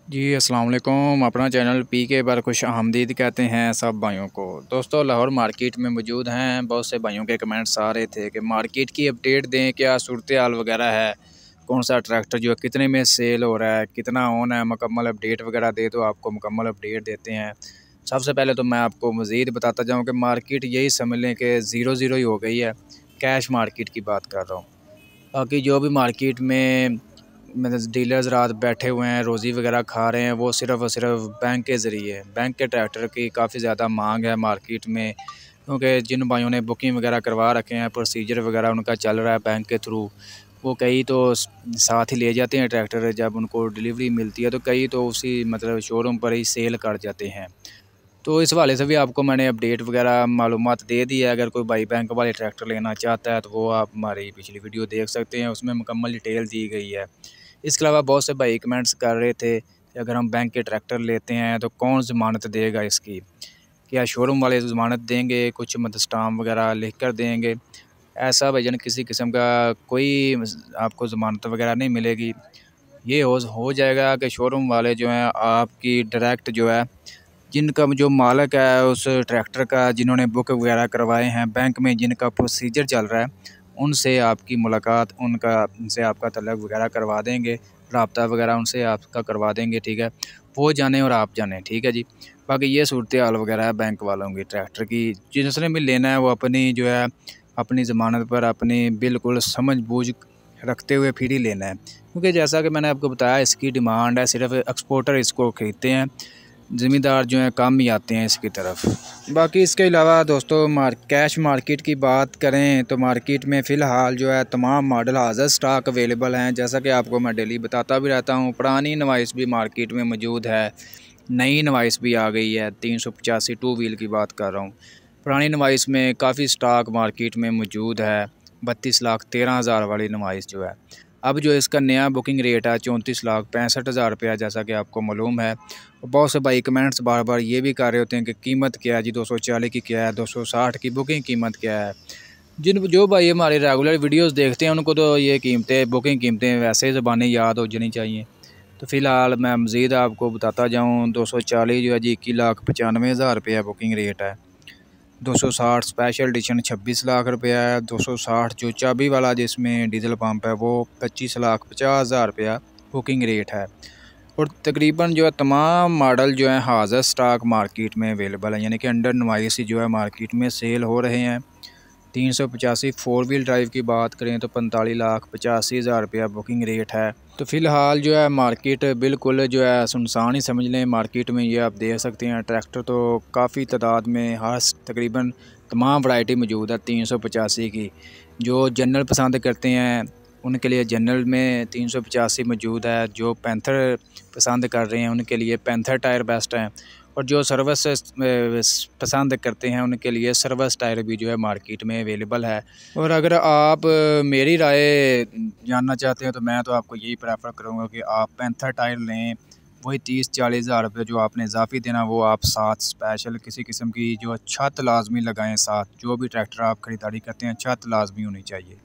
जी अस्सलाम वालेकुम। अपना चैनल पीके पर खुश आमदीद कहते हैं सब भाइयों को। दोस्तों लाहौर मार्केट में मौजूद हैं। बहुत से भाइयों के कमेंट्स आ रहे थे कि मार्केट की अपडेट दें, क्या सूरत हाल वगैरह है, कौन सा ट्रैक्टर जो है कितने में सेल हो रहा है, कितना ऑन है, मुकम्मल अपडेट वगैरह दे तो आपको मुकम्मल अपडेट देते हैं। सबसे पहले तो मैं आपको मज़ीद बताता जाऊँ कि मार्केट यही समझ लें कि ज़ीरो ज़ीरो ही हो गई है। कैश मार्केट की बात कर रहा हूँ। बाकी जो भी मार्केट में मतलब डीलर्स रात बैठे हुए हैं, रोज़ी वगैरह खा रहे हैं, वो सिर्फ़ और सिर्फ बैंक के ज़रिए, बैंक के ट्रैक्टर की काफ़ी ज़्यादा मांग है मार्केट में। क्योंकि जिन भाइयों ने बुकिंग वगैरह करवा रखे हैं, प्रोसीजर वगैरह उनका चल रहा है बैंक के थ्रू, वो कई तो साथ ही ले जाते हैं ट्रैक्टर। जब उनको डिलीवरी मिलती है तो कई तो उसी मतलब शोरूम पर ही सेल कर जाते हैं। तो इस हवाले से भी आपको मैंने अपडेट वगैरह मालूमात दे दी है। अगर कोई भाई बैंक वाले ट्रैक्टर लेना चाहता है तो वो आप हमारी पिछली वीडियो देख सकते हैं, उसमें मुकम्मल डिटेल दी गई है। इसके अलावा बहुत से भाई कमेंट्स कर रहे थे कि अगर हम बैंक के ट्रैक्टर लेते हैं तो कौन ज़मानत देगा इसकी, क्या शोरूम वाले ज़मानत देंगे, कुछ मतलब स्टाम्प वगैरह लिख कर देंगे। ऐसा भाईजान किसी किस्म का कोई आपको ज़मानत वगैरह नहीं मिलेगी। ये हो जाएगा कि शोरूम वाले जो हैं आपकी डायरेक्ट जो है, जिनका जो मालिक है उस ट्रैक्टर का, जिन्होंने बुक वगैरह करवाए हैं बैंक में, जिनका प्रोसीजर चल रहा है, उनसे आपकी मुलाकात, उनसे आपका तलब वगैरह करवा देंगे, राब्ता वगैरह उनसे आपका करवा देंगे, ठीक है। वो जाने और आप जाने, ठीक है जी। बाकी ये सूरत हाल वगैरह है बैंक वालों की ट्रैक्टर की। जिसने भी लेना है वो अपनी जो है अपनी ज़मानत पर अपनी बिल्कुल समझ बूझ रखते हुए फिर ही लेना है, क्योंकि जैसा कि मैंने आपको बताया इसकी डिमांड है, सिर्फ एक्सपोर्टर इसको ख़रीदते हैं, ज़मींदार जो हैं कम ही आते हैं इसकी तरफ। बाकी इसके अलावा दोस्तों कैश मार्केट की बात करें तो मार्केट में फ़िलहाल जो है तमाम मॉडल हाज़र स्टॉक अवेलेबल हैं। जैसा कि आपको मैं डेली बताता भी रहता हूँ, पुरानी नवाइस भी मार्केट में मौजूद है, नई नवाइस भी आ गई है। 385 टू व्हील की बात कर रहा हूँ। पुरानी नवाइस में काफ़ी स्टॉक मार्केट में मौजूद है। 32,13,000 वाली नवाइस जो है, अब जो इसका नया बुकिंग रेट है 34,65,000 रुपया, जैसा कि आपको मालूम है। बहुत से भाई कमेंट्स बार बार ये भी कर रहे होते हैं कि कीमत क्या है जी, 240 की क्या है, 260 की बुकिंग कीमत क्या है। जो भाई हमारे रेगुलर वीडियोस देखते हैं उनको तो ये कीमतें, बुकिंग कीमतें वैसे ज़बानें याद हो जानी चाहिए। तो फ़िलहाल मैं मज़ीद आपको बताता जाऊँ, 240 जो है जी 21,95,000 रुपया बुकिंग रेट है। 260 स्पेशल एडिशन 26 लाख रुपया है। 260 जो चाबी वाला जिसमें डीजल पंप है वो 25,50,000 रुपया बुकिंग रेट है। और तकरीबन जो है तमाम मॉडल जो हैं हाज़र स्टॉक मार्केट में अवेलेबल है, यानी कि अंडर 89 जो है मार्केट में सेल हो रहे हैं। 385 फोर व्हील ड्राइव की बात करें तो 45,85,000 रुपया बुकिंग रेट है। तो फ़िलहाल जो है मार्केट बिल्कुल जो है सुनसान ही समझ लें। मार्केट में ये आप देख सकते हैं ट्रैक्टर तो काफ़ी तादाद में, हर तकरीबन तमाम वैरायटी मौजूद है 385 की। जो जनरल पसंद करते हैं उनके लिए जनरल में 385 मौजूद है। जो पैंथर पसंद कर रहे हैं उनके लिए पैंथर टायर बेस्ट हैं। और जो सर्विस पसंद करते हैं उनके लिए सर्विस टायर भी जो है मार्केट में अवेलेबल है। और अगर आप मेरी राय जानना चाहते हैं तो मैं तो आपको यही प्रेफर करूँगा कि आप पैंथर टायर लें। वही 30-40 हज़ार रुपये जो आपने इजाफी देना वो आप साथ स्पेशल किसी किस्म की जो छत लाजमी लगाएं। साथ जो भी ट्रैक्टर आप ख़रीदारी करते हैं छत लाजमी होनी चाहिए।